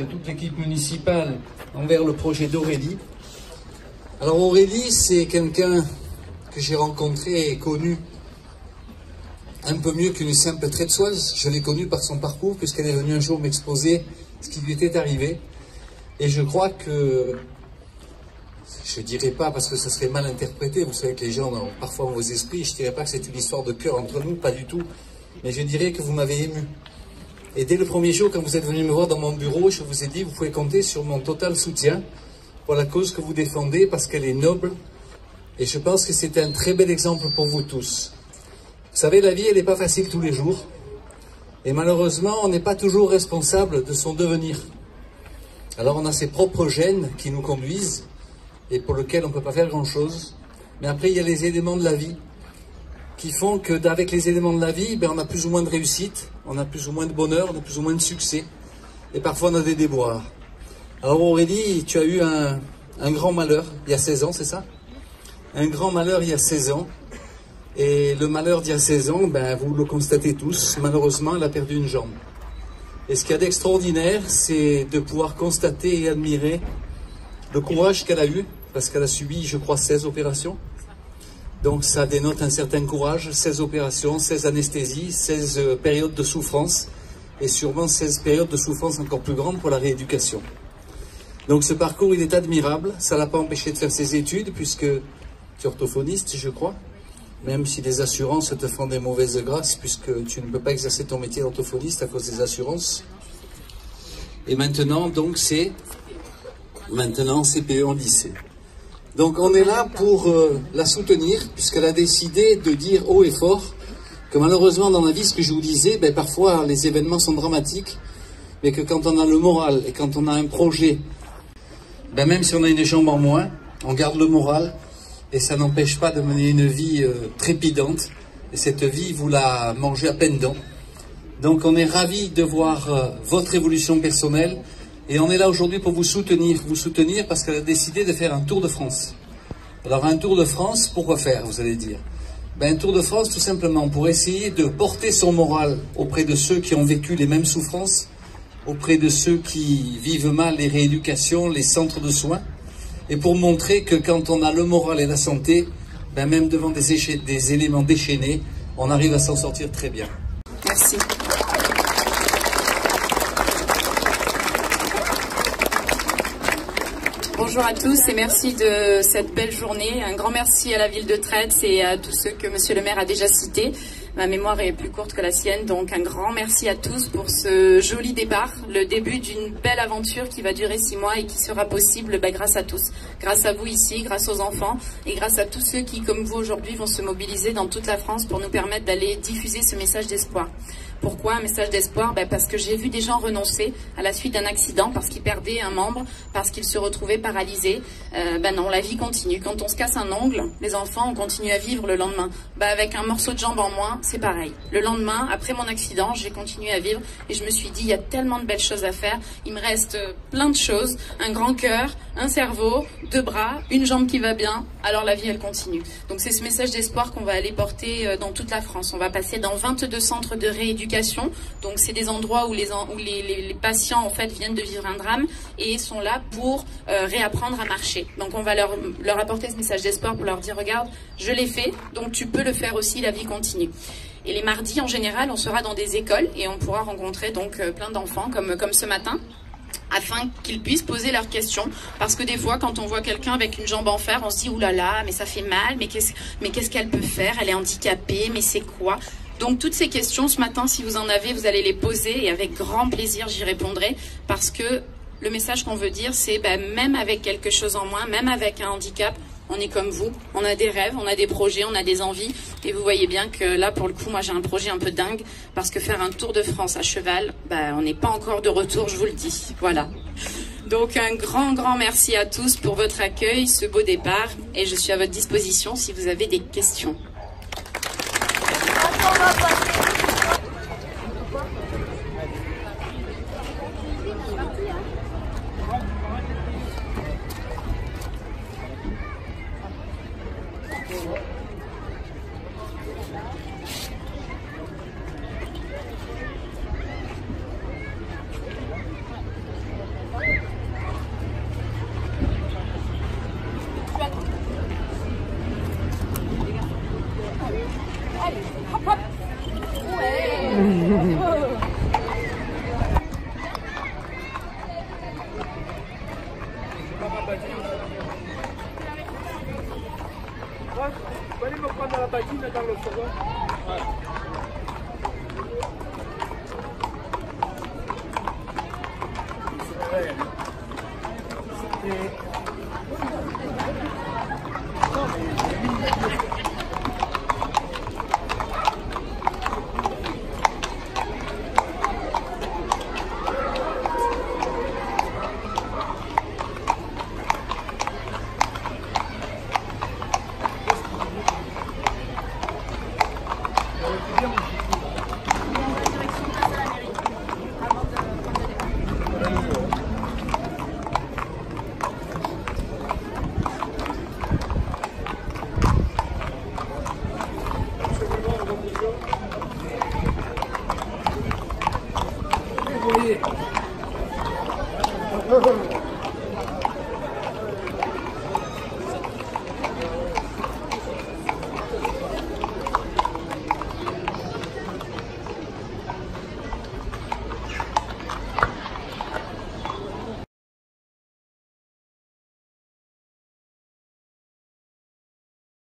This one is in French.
toute l'équipe municipale envers le projet d'Aurélie. Alors Aurélie, c'est quelqu'un que j'ai rencontré et connu un peu mieux qu'une simple traite-soise. Je l'ai connue par son parcours, puisqu'elle est venue un jour m'exposer ce qui lui était arrivé. Et je crois que, je ne dirais pas parce que ça serait mal interprété, vous savez que les gens ont parfois vos esprits, je ne dirais pas que c'est une histoire de cœur entre nous, pas du tout, mais je dirais que vous m'avez ému. Et dès le premier jour, quand vous êtes venu me voir dans mon bureau, je vous ai dit, vous pouvez compter sur mon total soutien pour la cause que vous défendez, parce qu'elle est noble, et je pense que c'est un très bel exemple pour vous tous. Vous savez, la vie, elle n'est pas facile tous les jours, et malheureusement, on n'est pas toujours responsable de son devenir. Alors on a ses propres gènes qui nous conduisent, et pour lesquels on ne peut pas faire grand-chose. Mais après, il y a les éléments de la vie qui font qu'avec les éléments de la vie, on a plus ou moins de réussite, on a plus ou moins de bonheur, on a plus ou moins de succès. Et parfois, on a des déboires. Alors Aurélie, tu as eu un grand malheur il y a 16 ans, c'est ça? Un grand malheur il y a 16 ans. Et le malheur d'il y a 16 ans, vous le constatez tous, malheureusement, elle a perdu une jambe. Et ce qu'il y a d'extraordinaire, c'est de pouvoir constater et admirer le courage qu'elle a eu, parce qu'elle a subi, je crois, 16 opérations. Donc ça dénote un certain courage, 16 opérations, 16 anesthésies, 16 périodes de souffrance, et sûrement 16 périodes de souffrance encore plus grandes pour la rééducation. Donc ce parcours, il est admirable, ça ne l'a pas empêché de faire ses études, puisque tu es orthophoniste, je crois, même si les assurances te font des mauvaises grâces, puisque tu ne peux pas exercer ton métier d'orthophoniste à cause des assurances. Et maintenant, donc, c'est CPE en lycée. Donc on est là pour la soutenir, puisqu'elle a décidé de dire haut et fort que malheureusement dans la vie, ce que je vous disais, parfois les événements sont dramatiques, mais que quand on a le moral et quand on a un projet, même si on a une jambe en moins, on garde le moral et ça n'empêche pas de mener une vie trépidante. Et cette vie, vous la mangez à peine dents. Donc on est ravis de voir votre évolution personnelle. Et on est là aujourd'hui pour vous soutenir parce qu'elle a décidé de faire un Tour de France. Alors un Tour de France, pourquoi faire, vous allez dire? Un Tour de France tout simplement pour essayer de porter son moral auprès de ceux qui ont vécu les mêmes souffrances, auprès de ceux qui vivent mal les rééducations, les centres de soins, et pour montrer que quand on a le moral et la santé, même devant des éléments déchaînés, on arrive à s'en sortir très bien. Merci. Bonjour à tous et merci de cette belle journée. Un grand merci à la ville de Trettes et à tous ceux que monsieur le maire a déjà cités. Ma mémoire est plus courte que la sienne, donc un grand merci à tous pour ce joli départ, le début d'une belle aventure qui va durer 6 mois et qui sera possible grâce à tous. Grâce à vous ici, grâce aux enfants et grâce à tous ceux qui, comme vous aujourd'hui, vont se mobiliser dans toute la France pour nous permettre d'aller diffuser ce message d'espoir. Pourquoi un message d'espoir? Parce que j'ai vu des gens renoncer à la suite d'un accident, parce qu'ils perdaient un membre, parce qu'ils se retrouvaient paralysés. Non, la vie continue. Quand on se casse un ongle, les enfants, on continue à vivre le lendemain. Avec un morceau de jambe en moins, c'est pareil. Le lendemain, après mon accident, j'ai continué à vivre et je me suis dit, il y a tellement de belles choses à faire. Il me reste plein de choses. Un grand cœur, un cerveau, 2 bras, une jambe qui va bien. Alors la vie, elle continue. Donc c'est ce message d'espoir qu'on va aller porter dans toute la France. On va passer dans 22 centres de rééducation. Donc c'est des endroits où les patients en fait viennent de vivre un drame et sont là pour réapprendre à marcher. Donc on va leur apporter ce message d'espoir pour leur dire regarde, je l'ai fait, donc tu peux le faire aussi, la vie continue. Et les mardis en général, on sera dans des écoles et on pourra rencontrer donc plein d'enfants comme ce matin, afin qu'ils puissent poser leurs questions, parce que des fois quand on voit quelqu'un avec une jambe en fer, on se dit oulala, mais ça fait mal, mais qu'est-ce qu'elle peut faire, elle est handicapée, mais c'est quoi? Donc toutes ces questions ce matin, si vous en avez, vous allez les poser et avec grand plaisir j'y répondrai, parce que le message qu'on veut dire c'est même avec quelque chose en moins, même avec un handicap, on est comme vous, on a des rêves, on a des projets, on a des envies et vous voyez bien que là pour le coup moi j'ai un projet un peu dingue, parce que faire un Tour de France à cheval, on n'est pas encore de retour, je vous le dis, voilà. Donc un grand merci à tous pour votre accueil, ce beau départ, et je suis à votre disposition si vous avez des questions. Venez me prendre la badine dans le second. Ouais.